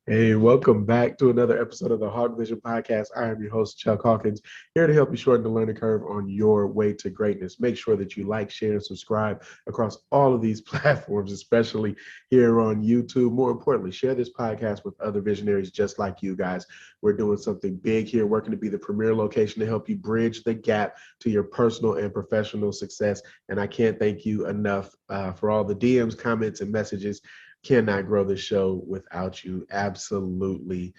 Hey, welcome back to another episode of the Hawk Vision Podcast. I am your host, Chuck Hawkins, here to help you shorten the learning curve on your way to greatness. Make sure that you like, share, and subscribe across all of these platforms, especially here on YouTube. More importantly, share this podcast with other visionaries just like you guys. We're doing something big here, working to be the premier location to help you bridge the gap to your personal and professional success. And I can't thank you enough for all the DMs, comments, and messages. Cannot grow this show without you. Absolutely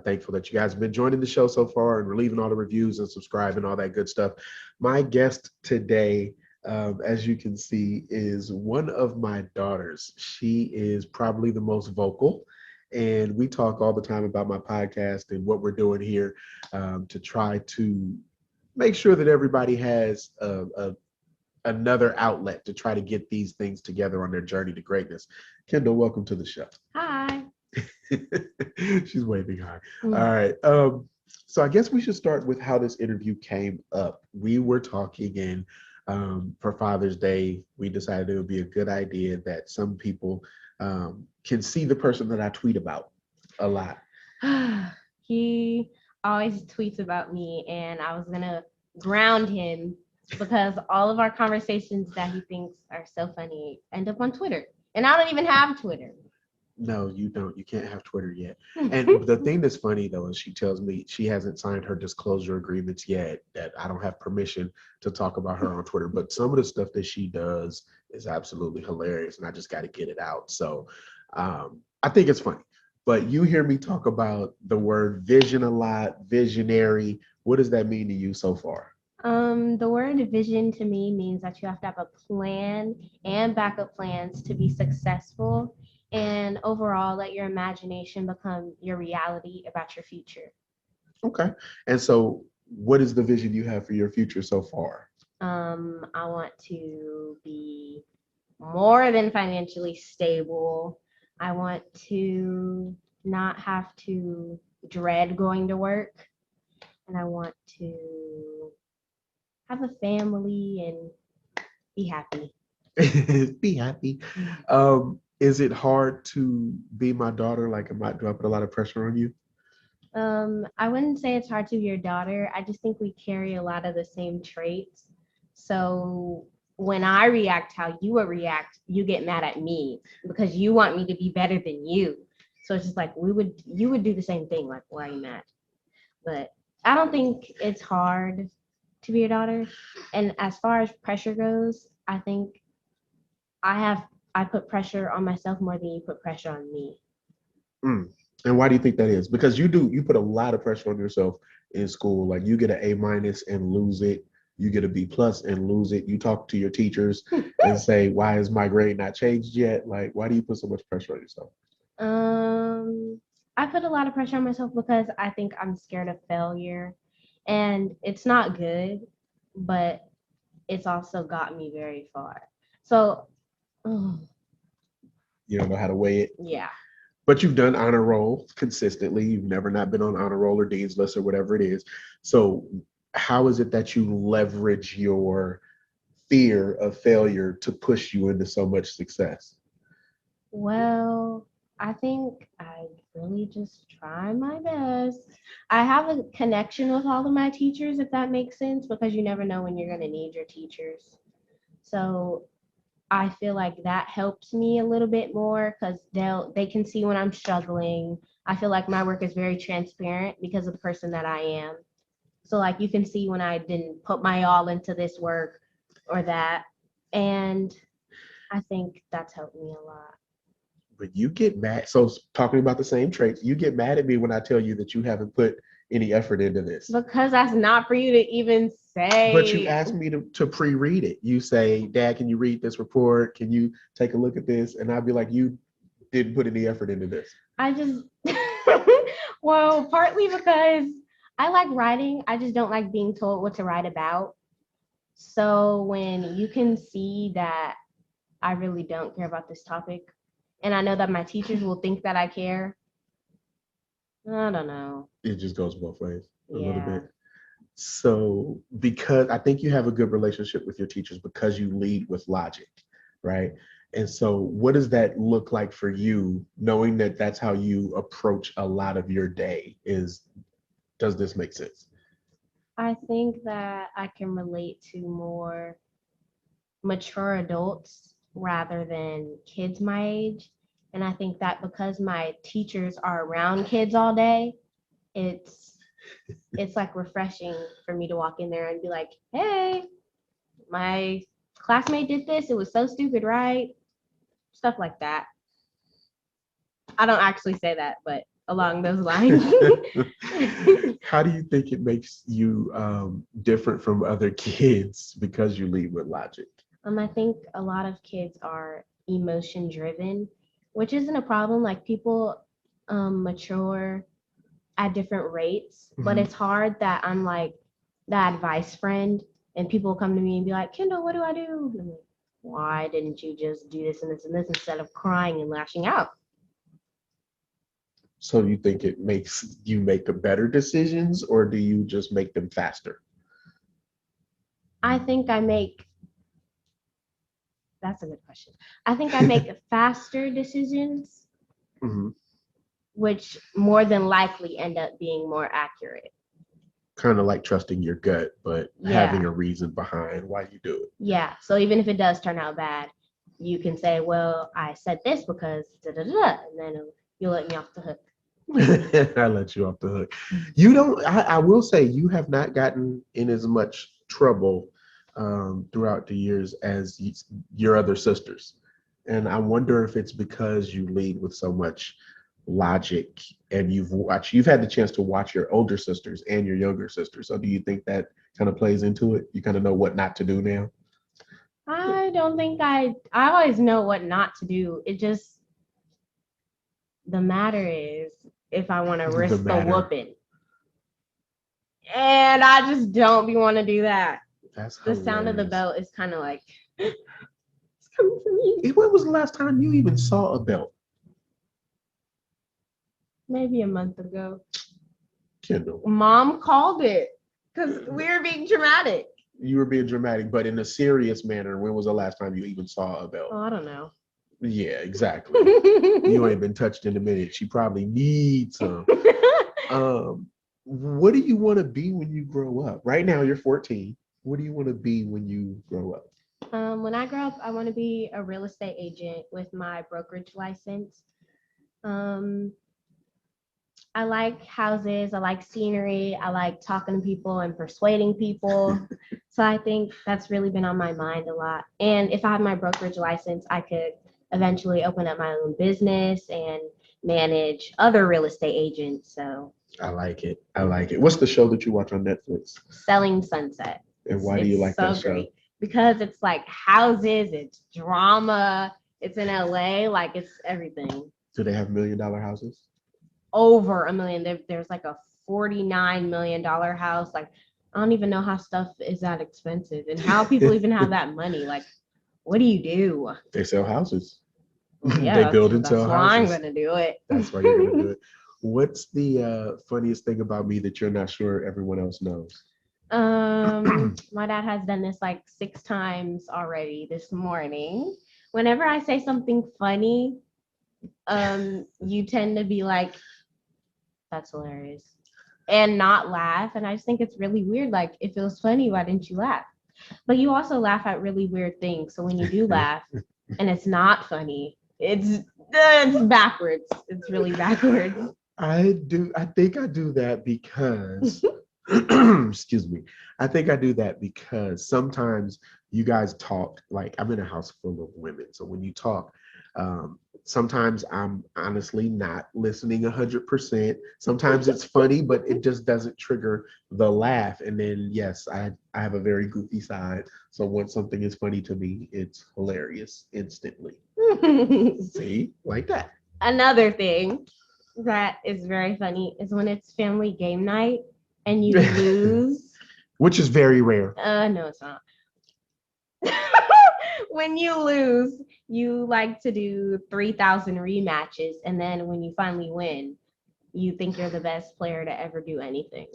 thankful that you guys have been joining the show so far and leaving all the reviews and subscribing, all that good stuff. My guest today, as you can see, is one of my daughters. She is probably the most vocal. And we talk all the time about my podcast and what we're doing here to try to make sure that everybody has another outlet to try to get these things together on their journey to greatness. Kendall, welcome to the show. Hi. She's waving hi. All right. So I guess we should start with how this interview came up. We were talking and for Father's Day, we decided it would be a good idea that some people can see the person that I tweet about a lot. He always tweets about me, and I was going to ground him because all of our conversations that he thinks are so funny end up on Twitter. And I don't even have Twitter. No, you don't. You can't have Twitter yet. And the thing that's funny though is she tells me she hasn't signed her disclosure agreements yet, that I don't have permission to talk about her on Twitter. But some of the stuff that she does is absolutely hilarious, and I just got to get it out. So I think it's funny. But you hear me talk about the word vision a lot, visionary. What does that mean to you so far? The word vision to me means that you have to have a plan and backup plans to be successful, and overall let your imagination become your reality about your future. Okay. And so what is the vision you have for your future so far? I want to be more than financially stable. I want to not have to dread going to work. And I want to have a family and be happy. Be happy. Is it hard to be my daughter? Like, do I put a lot of pressure on you? I wouldn't say it's hard to be your daughter. I just think we carry a lot of the same traits. So when I react how you would react, you get mad at me because you want me to be better than you. So it's just like you would do the same thing. Like, why are you mad? But I don't think it's hard to be your daughter. And as far as pressure goes, I think I put pressure on myself more than you put pressure on me. Mm. And why do you think that is? Because you put a lot of pressure on yourself in school. Like you get an A minus and lose it. You get a B plus and lose it. You talk to your teachers and say, why is my grade not changed yet? Like, why do you put so much pressure on yourself? I put a lot of pressure on myself because I think I'm scared of failure. And it's not good, but it's also got me very far. So, You don't know how to weigh it. yeah. But you've done honor roll consistently. You've never not been on honor roll or dean's list or whatever it is. So how is it that you leverage your fear of failure to push you into so much success? Well, I think I really just try my best. I have a connection with all of my teachers, if that makes sense, because you never know when you're going to need your teachers. So I feel like that helps me a little bit more because they can see when I'm struggling. I feel like my work is very transparent because of the person that I am. So like you can see when I didn't put my all into this work or that. And I think that's helped me a lot. But you get mad. So talking about the same traits, you get mad at me when I tell you that you haven't put any effort into this. Because that's not for you to even But you say. asked me to pre-read it. You say, Dad, can you read this report? Can you take a look at this? And I'd be like, you didn't put any effort into this. I just, well, partly because I like writing. I just don't like being told what to write about. So when you can see that I really don't care about this topic, and I know that my teachers will think that I care, I don't know. It just goes both ways a little Yeah. bit. So, because I think you have a good relationship with your teachers because you lead with logic, right? And so what does that look like for you, knowing that that's how you approach a lot of your day? Does this make sense? I think that I can relate to more mature adults rather than kids my age. And I think that because my teachers are around kids all day, it's it's like refreshing for me to walk in there and be like, "Hey, my classmate did this. It was so stupid, right?" Stuff like that. I don't actually say that, but along those lines. How do you think it makes you different from other kids because you lead with logic? I think a lot of kids are emotion driven, which isn't a problem. Like people mature at different rates, but Mhm. it's hard that I'm like the advice friend and people come to me and be like, Kendall, what do I do? And I'm like, why didn't you just do this and this and this instead of crying and lashing out? So you think it makes you make a better decisions, or do you just make them faster? I think I make that's a good question. I think I make faster decisions, Mhm. which more than likely end up being more accurate. Kind of like trusting your gut, but having Yeah. a reason behind why you do Yeah. So even if it does turn out bad, you can say, well, I said this because da da da, and then you'll let me off the hook. it. I let you off the hook. You don't. I will say you have not gotten in as much trouble throughout the years as your other sisters, and I wonder if it's because you lead with so much logic and you've had the chance to watch your older sisters and your younger sisters. So do you think that kind of plays into it? You kind of know what not to do now? I don't think I always know what not to do. It just the matter is if I want to The risk the matter. whooping. And I just don't be want to do that. That's The sound of the hilarious. belt is kind of like it's coming for me. When was the last time you even saw a belt, Maybe a month ago. Kendall? Mom called it because we were being dramatic. You were being dramatic, but in a serious manner. When was the last time you even saw a belt? Oh, I don't know. Yeah, exactly. You ain't been touched in a minute. She probably needs some. Um, what do you want to be when you grow up? Right now, you're 14. What do you want to be when you grow up? When I grow up, I want to be a real estate agent with my brokerage license. Um, I like houses, I like scenery, I like talking to people and persuading people. So I think that's really been on my mind a lot. And if I had my brokerage license, I could eventually open up my own business and manage other real estate agents. So I like it. I like it. What's the show that you watch on Netflix? selling sunset. And why do you like that so show? great because it's like houses, it's drama, it's in LA, like it's everything. Do they have $1 million houses? Over a million. There's like a $49 million house. Like I don't even know how stuff is that expensive and how people even have that money. Like, what do you do? They sell houses. Well, yeah, They build and that's sell why I'm houses. gonna do it. That's why you're gonna do it. What's the funniest thing about me that you're not sure everyone else knows? My dad has done this like 6 times already this morning. Whenever I say something funny, you tend to be like, that's hilarious. And not laugh. And I just think it's really weird. Like, if it was funny, why didn't you laugh? But you also laugh at really weird things. So when you do laugh and it's not funny, it's backwards. It's really backwards. I do. I think I do that because, excuse me. I think I do that because sometimes you guys talk like I'm in a house full of women. So when you talk, sometimes I'm honestly not listening 100%. Sometimes it's funny, but it just doesn't trigger the laugh. And then yes, I have a very goofy side. So when something is funny to me, it's hilarious instantly. See, like that. Another thing that is very funny is when it's family game night and you lose. Which is very rare. No, it's not. When you lose, you like to do 3,000 rematches. And then when you finally win, you think you're the best player to ever do anything.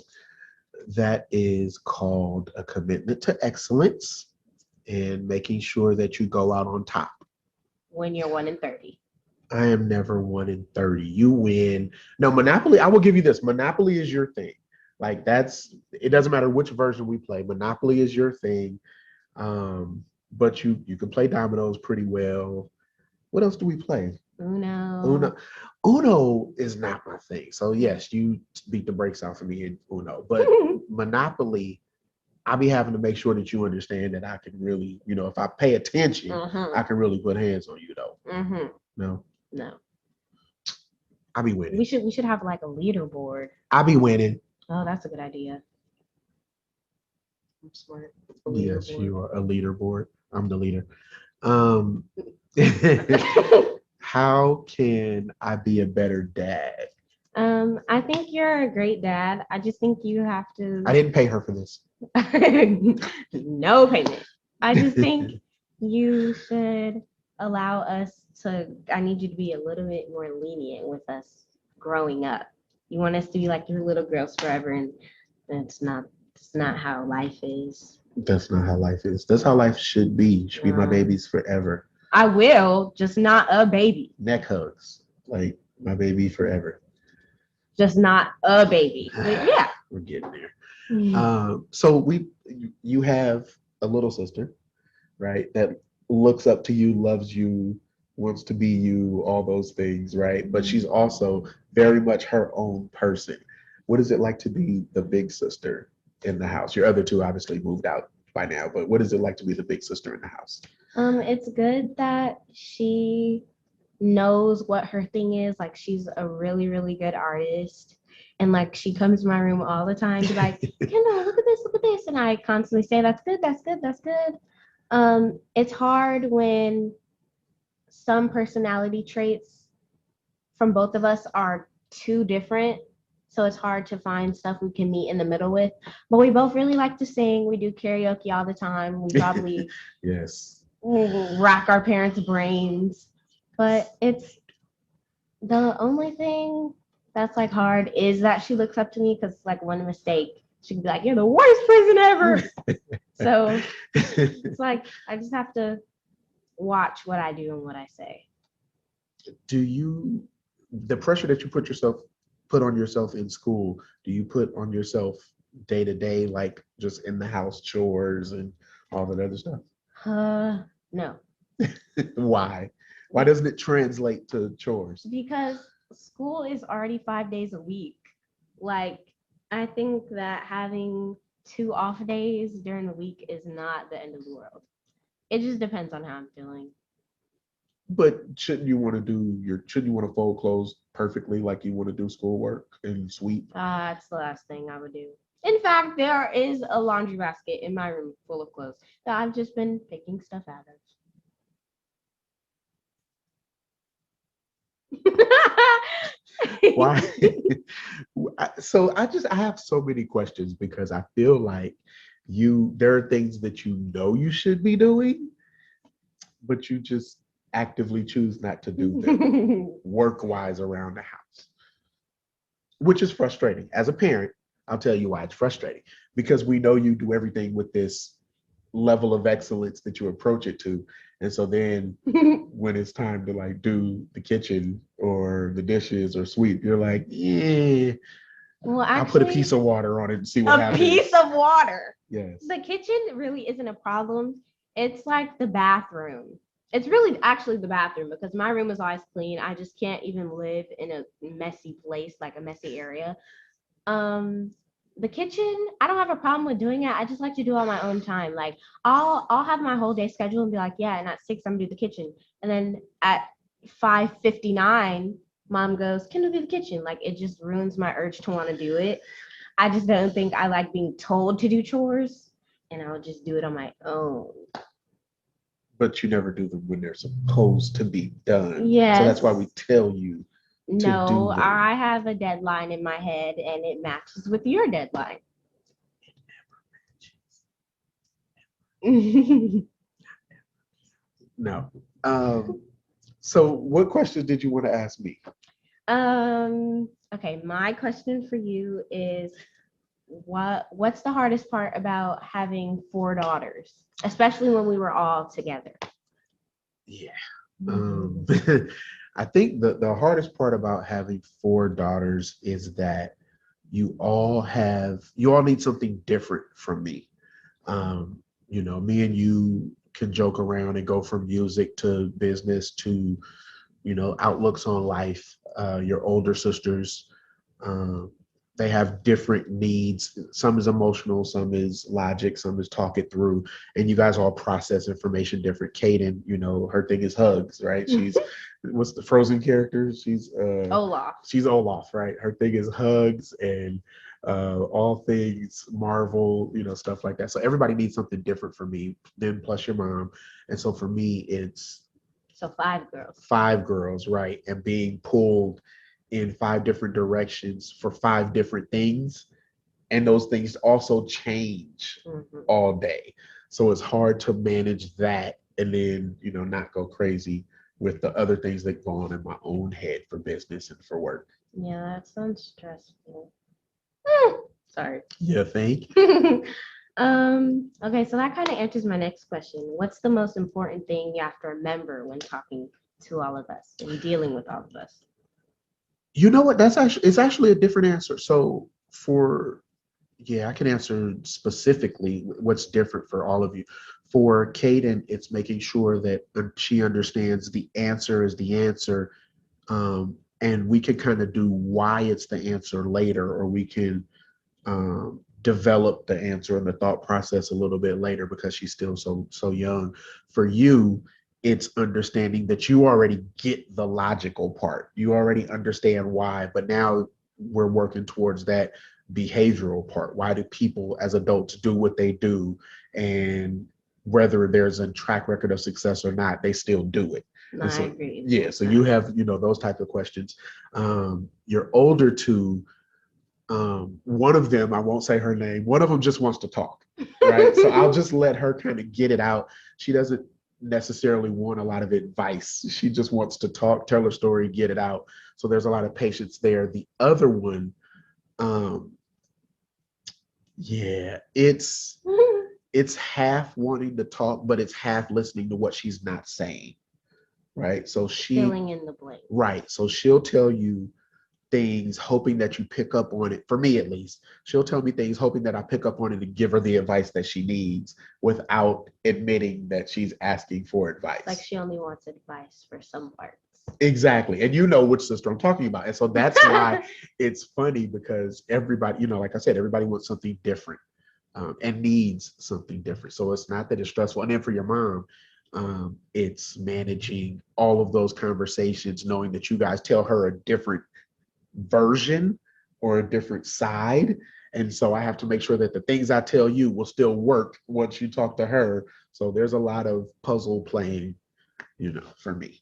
That is called a commitment to excellence and making sure that you go out on top. when you're 1 in 30. I am never 1 in 30. You win. No, Monopoly, I will give you this. Monopoly is your thing. Like it doesn't matter which version we play. Monopoly is your thing. But you can play dominoes pretty well. What else do we play? Uno. Uno. Uno is not my thing. So yes, you beat the brakes off of me in Uno. But Monopoly, I'll be having to make sure that you understand that I can really, if I pay attention, I can really put hands on you though. No. No. I'll be winning. We should have like a leaderboard. I'll be winning. Oh, that's a good idea. I'm smart. Yes, you are a leaderboard. I'm the leader. How can I be a better dad? I think you're a great dad. I just think you have to. I didn't pay her for this. No payment. I just think you should allow us to. I need you to be a little bit more lenient with us growing up. You want us to be like your little girls forever, and that's not. It's not how life is. That's not how life is. That's how life should be. You should be my babies forever. I will, just not a baby. Neck hugs, like my baby forever. Just not a baby. But yeah, we're getting there. So you have a little sister, right? That looks up to you, loves you, wants to be you, all those things, right? But she's also very much her own person. What is it like to be the big sister in the house? Your other two obviously moved out by now, but what is it like to be the big sister in the house? It's good that she knows what her thing is. Like she's a really, really good artist. And like she comes to my room all the time to be like, Kendall, look at this. And I constantly say, that's good. It's hard when some personality traits from both of us are too different. So it's hard to find stuff we can meet in the middle with. But we both really like to sing. We do karaoke all the time. We probably yes, rack our parents' brains. But it's the only thing that's like hard is that she looks up to me because like one mistake, she could be like, you're the worst person ever. So it's like I just have to watch what I do and what I say. The pressure that you put on yourself in school, do you put on yourself day to day, like just in the house chores and all that other stuff? No. Why? Why doesn't it translate to chores? Because school is already 5 days a week. Like, I think that having 2 off days during the week is not the end of the world. It just depends on how I'm feeling. But shouldn't you want to fold clothes perfectly like you want to do schoolwork and sweep? That's the last thing I would do. In fact, there is a laundry basket in my room full of clothes that I've just been picking stuff out of. Why? So I have so many questions because I feel like there are things that you should be doing, but you just actively choose not to do them work-wise around the house, which is frustrating. As a parent, I'll tell you why it's frustrating, because we know you do everything with this level of excellence that you approach it to. And so then when it's time to like do the kitchen or the dishes or sweep, you're like, yeah, well, actually, I'll put a piece of water on it and see what happens. A piece of water. Yes. The kitchen really isn't a problem. It's like the bathroom. It's really actually the bathroom because my room is always clean. I just can't even live in a messy place, like a messy area. The kitchen, I don't have a problem with doing it. I just like to do it on my own time. Like I'll have my whole day scheduled and be like, yeah, and at 6 I'm gonna do the kitchen. And then at 5:59, mom goes, Kendall, do the kitchen. Like it just ruins my urge to want to do it. I just don't think I like being told to do chores, and I'll just do it on my own. But you never do them when they're supposed to be done. Yes. So that's why we tell you. No, I have a deadline in my head and it matches with your deadline. It never matches. No. So what questions did you want to ask me? Okay, my question for you is what's the hardest part about having 4 daughters, especially when we were all together? Yeah. Um, I think the hardest part about having four daughters is that you all need something different from me. Um, me and you can joke around and go from music to business to, outlooks on life. Your older sisters, um, they have different needs. Some is emotional, some is logic, some is talk it through, and you guys all process information different. Kaden, her thing is hugs, right? She's what's the Frozen character? Olaf. She's Olaf, right? Her thing is hugs and all things Marvel, stuff like that. So everybody needs something different for me. Then plus your mom, and so for me, it's So 5 girls. 5 girls, right? And being pulled in 5 different directions for 5 different things. And those things also change all day. So it's hard to manage that and then, not go crazy with the other things that go on in my own head for business and for work. Yeah, that sounds stressful. Sorry. You think? Okay, so that kind of answers my next question. What's the most important thing you have to remember when talking to all of us and dealing with all of us? You know what? It's actually a different answer. So I can answer specifically what's different for all of you. For Kaden, it's making sure that she understands the answer is the answer, and we can kind of do why it's the answer later, or we can develop the answer and the thought process a little bit later because she's still so young. For you, it's understanding that you already get the logical part. You already understand why, but now we're working towards that behavioral part. Why do people as adults do what they do? And whether there's a track record of success or not, they still do it. No, I agree. Yeah, so you have, those type of questions. Your older two, one of them, I won't say her name, one of them just wants to talk, right? So I'll just let her kind of get it out. She doesn't necessarily want a lot of advice. She just wants to talk, tell her story, get it out. So there's a lot of patience there. The other one, um, yeah, it's half wanting to talk, but it's half listening to what she's not saying, right? So filling in the blank. Right. So she'll tell you things hoping that you pick up on it. For me, at least, she'll tell me things hoping that I pick up on it and give her the advice that she needs without admitting that she's asking for advice. Like she only wants advice for some parts. Exactly. And you know which sister I'm talking about. And so that's why it's funny, because everybody, like I said, everybody wants something different, and needs something different. So it's not that it's stressful. And then for your mom, it's managing all of those conversations, knowing that you guys tell her a different version or a different side. And so I have to make sure that the things I tell you will still work once you talk to her. So there's a lot of puzzle playing, for me.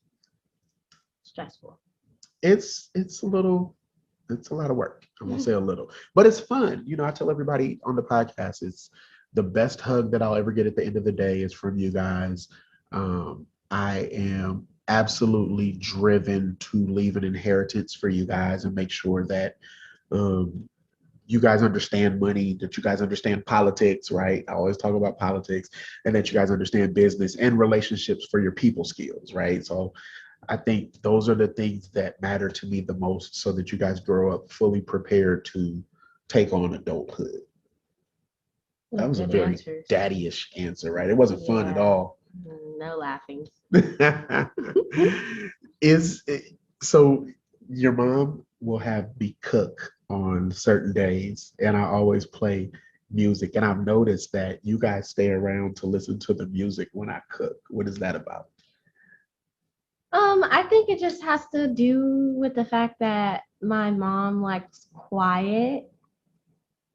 Stressful. It's a lot of work. I'm gonna say a little, but it's fun. I tell everybody on the podcast, it's the best hug that I'll ever get at the end of the day is from you guys. I am absolutely driven to leave an inheritance for you guys and make sure that you guys understand money, that you guys understand politics, right? I always talk about politics, and that you guys understand business and relationships for your people skills, right? So I think those are the things that matter to me the most, so that you guys grow up fully prepared to take on adulthood. That was a very daddy-ish answer, right? It wasn't fun at all. No laughing. So your mom will have me cook on certain days, and I always play music. And I've noticed that you guys stay around to listen to the music when I cook. What is that about? I think it just has to do with the fact that my mom likes quiet.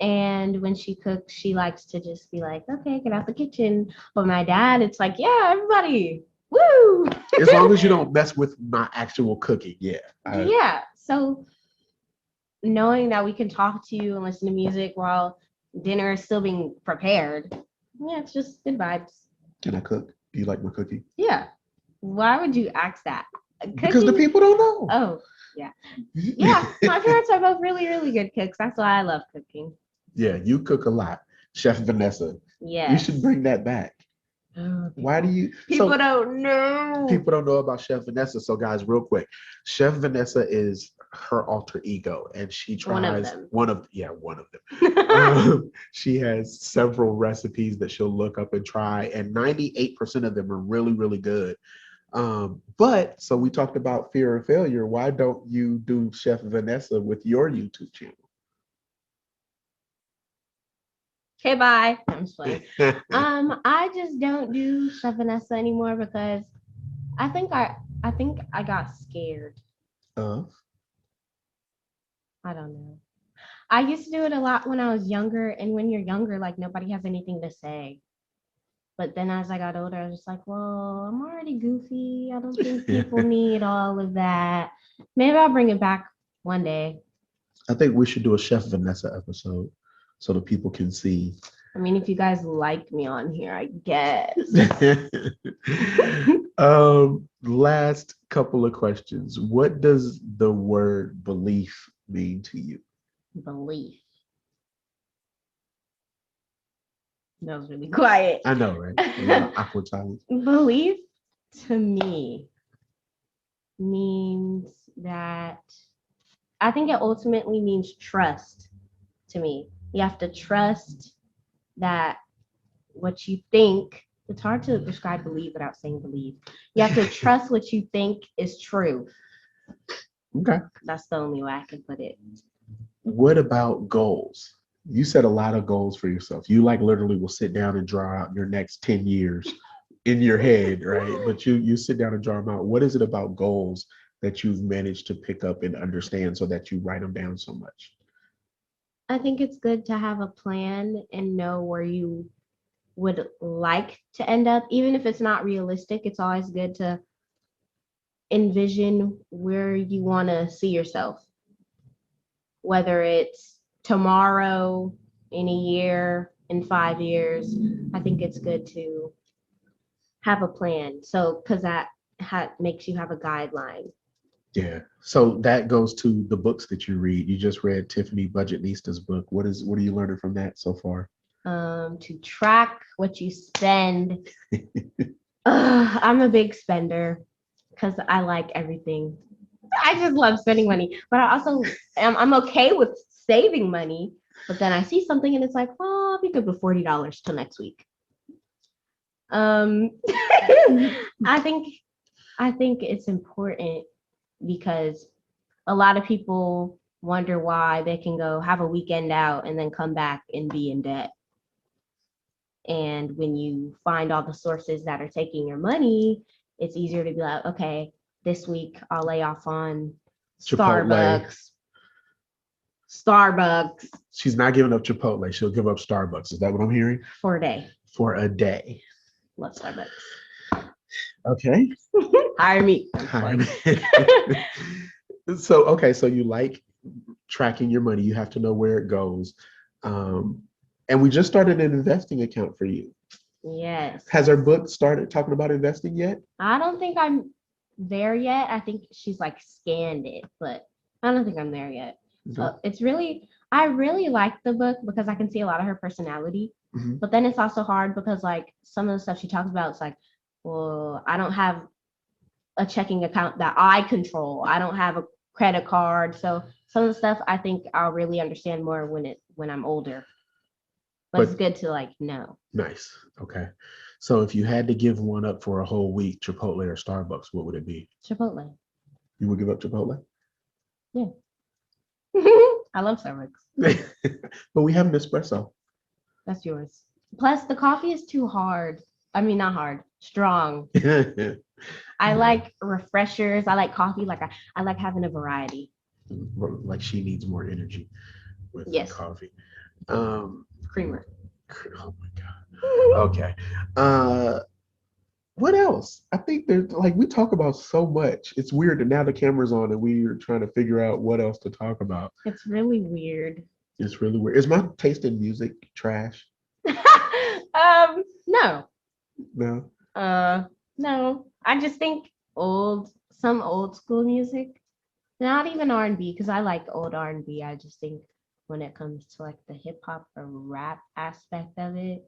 And when she cooks, she likes to just be like, okay, get out the kitchen. But my dad, it's like, yeah, everybody, woo. As long as you don't mess with my actual cooking, yeah. Yeah. So knowing that we can talk to you and listen to music while dinner is still being prepared, yeah, it's just good vibes. Can I cook? Do you like my cooking? Yeah. Why would you ask that? Cooking? Because the people don't know. Oh, yeah. Yeah, my parents are both really, really good cooks. That's why I love cooking. Yeah, you cook a lot. Chef Vanessa. Yeah. You should bring that back. Why do you? People So don't know. people don't know about Chef Vanessa. So guys, real quick, Chef Vanessa is her alter ego, and she tries one of them. She has several recipes that she'll look up and try, and 98% of them are really, really good. But so we talked about fear and failure. Why don't you do Chef Vanessa with your YouTube channel? Okay, bye. I'm just playing. I just don't do Chef Vanessa anymore because I think I got scared. uh, I don't know. I used to do it a lot when I was younger, and when you're younger, like nobody has anything to say. But then as I got older, I was just like, well, I'm already goofy. I don't think people need all of that. Maybe I'll bring it back one day. I think we should do a Chef Vanessa episode so that people can see. I mean, if you guys like me on here, I guess. Last couple of questions. What does the word belief mean to you? Belief. That was really quiet. I know, right? A lot of awkward silence. Belief to me means that I think it ultimately means trust to me. You have to trust that what you think, it's hard to describe believe without saying believe. You have to trust what you think is true. Okay. That's the only way I can put it. What about goals? You set a lot of goals for yourself. You like literally will sit down and draw out your next 10 years in your head, right? But you sit down and draw them out. What is it about goals that you've managed to pick up and understand so that you write them down so much? I think it's good to have a plan and know where you would like to end up. Even if it's not realistic, it's always good to envision where you want to see yourself, whether it's tomorrow, in a year, in 5 years. I think it's good to have a plan. So, because that makes you have a guideline. Yeah. So that goes to the books that you read. You just read Tiffany Budgetnista's book. What are you learning from that so far? To track what you spend. I'm a big spender because I like everything. I just love spending money, but I also I'm okay with saving money. But then I see something and it's like, oh, I'll be good with $40 till next week. I think it's important because a lot of people wonder why they can go have a weekend out and then come back and be in debt. And when you find all the sources that are taking your money, it's easier to be like, okay, this week I'll lay off on Chipotle. Starbucks. She's not giving up Chipotle. She'll give up Starbucks. Is that what I'm hearing? For a day. For a day. Love Starbucks. Okay. Hire me. So you like tracking your money. You have to know where it goes. And we just started an investing account for you. Yes. Has our book started talking about investing yet? I don't think I'm there yet. I think she's like scanned it, but I don't think I'm there yet. Okay. I really like the book because I can see a lot of her personality. Mm-hmm. But then it's also hard because like some of the stuff she talks about, it's like, well, I don't have a checking account that I control. I don't have a credit card. So some of the stuff I think I'll really understand more when I'm older. But it's good to like know. Nice. Okay. So if you had to give one up for a whole week, Chipotle or Starbucks, what would it be? Chipotle. You would give up Chipotle? Yeah. I love Starbucks. But we have an espresso. That's yours. Plus, the coffee is too hard. I mean, not hard, strong. I like refreshers. I like coffee. Like I like having a variety. Like she needs more energy with coffee. Creamer. Oh my God. Okay. What else? I think there's like we talk about so much. It's weird that now the camera's on and we're trying to figure out what else to talk about. It's really weird. It's really weird. Is my taste in music trash? No. No. No. I just think some old school music. Not even R&B, because I like old R&B. I just think when it comes to like the hip hop or rap aspect of it,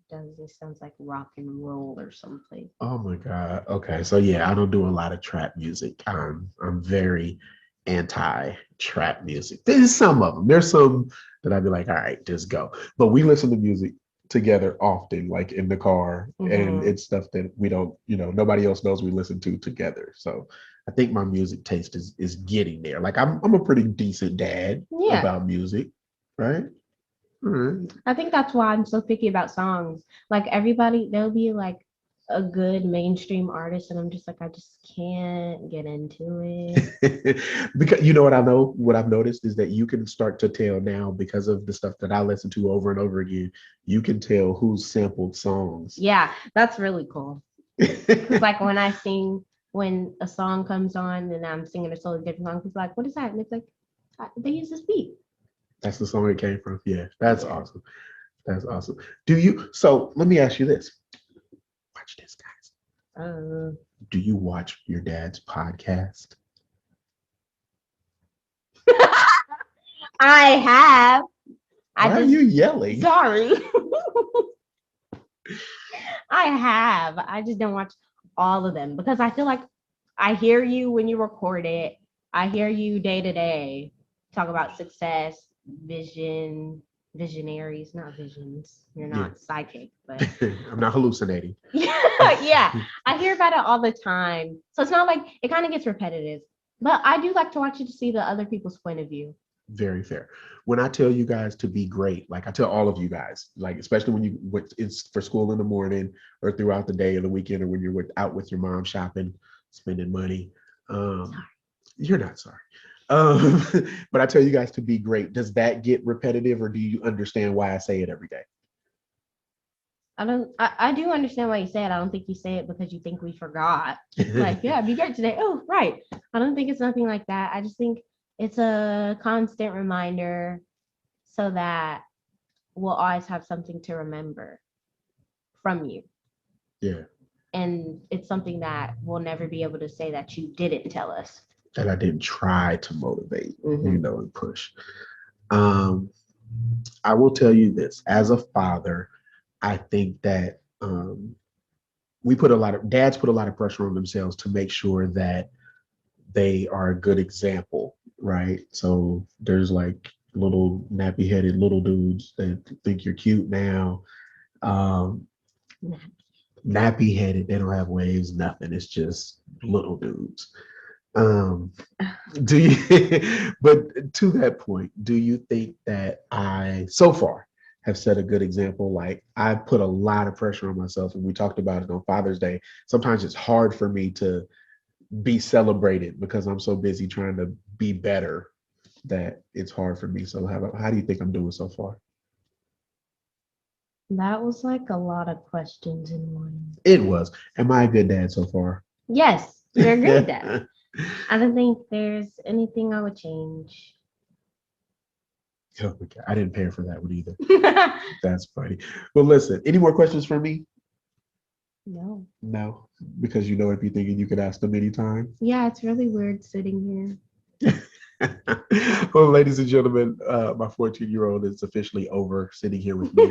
does. It sounds like rock and roll or something. Oh my God. Okay. So yeah, I don't do a lot of trap music. I'm very anti trap music. There's some of them. There's some that I'd be like, all right, just go. But we listen to music together often, like in the car, and Mm-hmm. it's stuff that we don't, nobody else knows we listen to together. So I think my music taste is getting there. Like I'm a pretty decent dad Yeah. about music, right? All right. I think that's why I'm so picky about songs. Like everybody, there'll be like a good mainstream artist, and I'm just like, I just can't get into it. Because you know what I've noticed is that you can start to tell now because of the stuff that I listen to over and over again, you can tell who's sampled songs. Yeah, that's really cool. Because like when a song comes on and I'm singing a totally different song, people are like, what is that? And it's like, they use this beat. That's the song it came from. Yeah, that's Yeah. awesome. That's awesome. So let me ask you this. Watch this, guys. Uh, Do you watch your dad's podcast? I have. I Why are just you yelling? sorry. I have. I just don't watch all of them because I feel like I hear you when you record it. I hear you day to day talk about success, visionaries, not visions. You're Yeah. not psychic, but I'm not hallucinating. yeah, I hear about it all the time. So it's not like it kind of gets repetitive. But I do like to watch it to see the other people's point of view. Very fair. When I tell you guys to be great, like I tell all of you guys, like especially when you went it's for school in the morning or throughout the day or the weekend or when you're out with your mom shopping, spending money. You're not sorry. Um, but I tell you guys to be great. Does that get repetitive or do you understand why I say it every day? I do understand why you say it. I don't think you say it because you think we forgot. Like, yeah, be great today. Oh, right. I don't think it's nothing like that. I just think it's a constant reminder so that we'll always have something to remember from you. Yeah. And it's something that we'll never be able to say that you didn't tell us. That I didn't try to motivate, Mm-hmm. and push. Um, I will tell you this as a father, I think that dads put a lot of pressure on themselves to make sure that they are a good example, right? So there's like little nappy headed little dudes that think you're cute now. Um, Nappy headed, they don't have waves, nothing. It's just little dudes. Um, do you, but to that point, do you think that I, so far, have set a good example? Like I put a lot of pressure on myself, and we talked about it on Father's Day. Sometimes it's hard for me to be celebrated because I'm so busy trying to be better that it's hard for me. So how do you think I'm doing so far? That was like a lot of questions in one. It was. Am I a good dad so far? Yes, you're a great dad. I don't think there's anything I would change. Oh my God, I didn't pay her for that one either. That's funny. Well, listen, any more questions for me? No. No, because you know if you're thinking you could ask them anytime. Yeah, it's really weird sitting here. Well, ladies and gentlemen, my 14-year-old is officially over sitting here with me.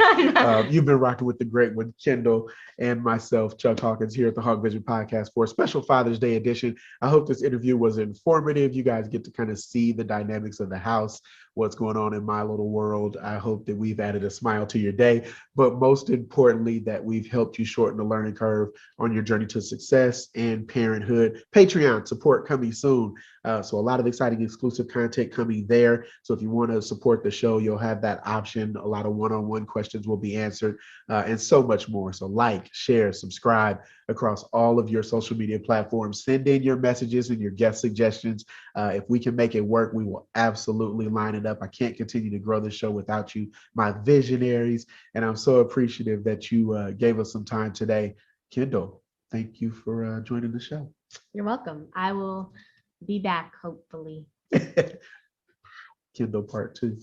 You've been rocking with the great one, Kendall, and myself, Chuck Hawkins, here at the Hawk Vision Podcast for a special Father's Day edition. I hope this interview was informative. You guys get to kind of see the dynamics of the house, what's going on in my little world. I hope that we've added a smile to your day, but most importantly, that we've helped you shorten the learning curve on your journey to success and parenthood. Patreon support coming soon. So a lot of exciting exclusive content coming there. So if you want to support the show, you'll have that option. A lot of one-on-one questions will be answered and so much more. So like, share, subscribe across all of your social media platforms. Send in your messages and your guest suggestions. If we can make it work, we will absolutely line it up. I can't continue to grow the show without you, my visionaries. And I'm so appreciative that you gave us some time today. Kendall, thank you for joining the show. You're welcome. I will be back, hopefully. Kendall part 2.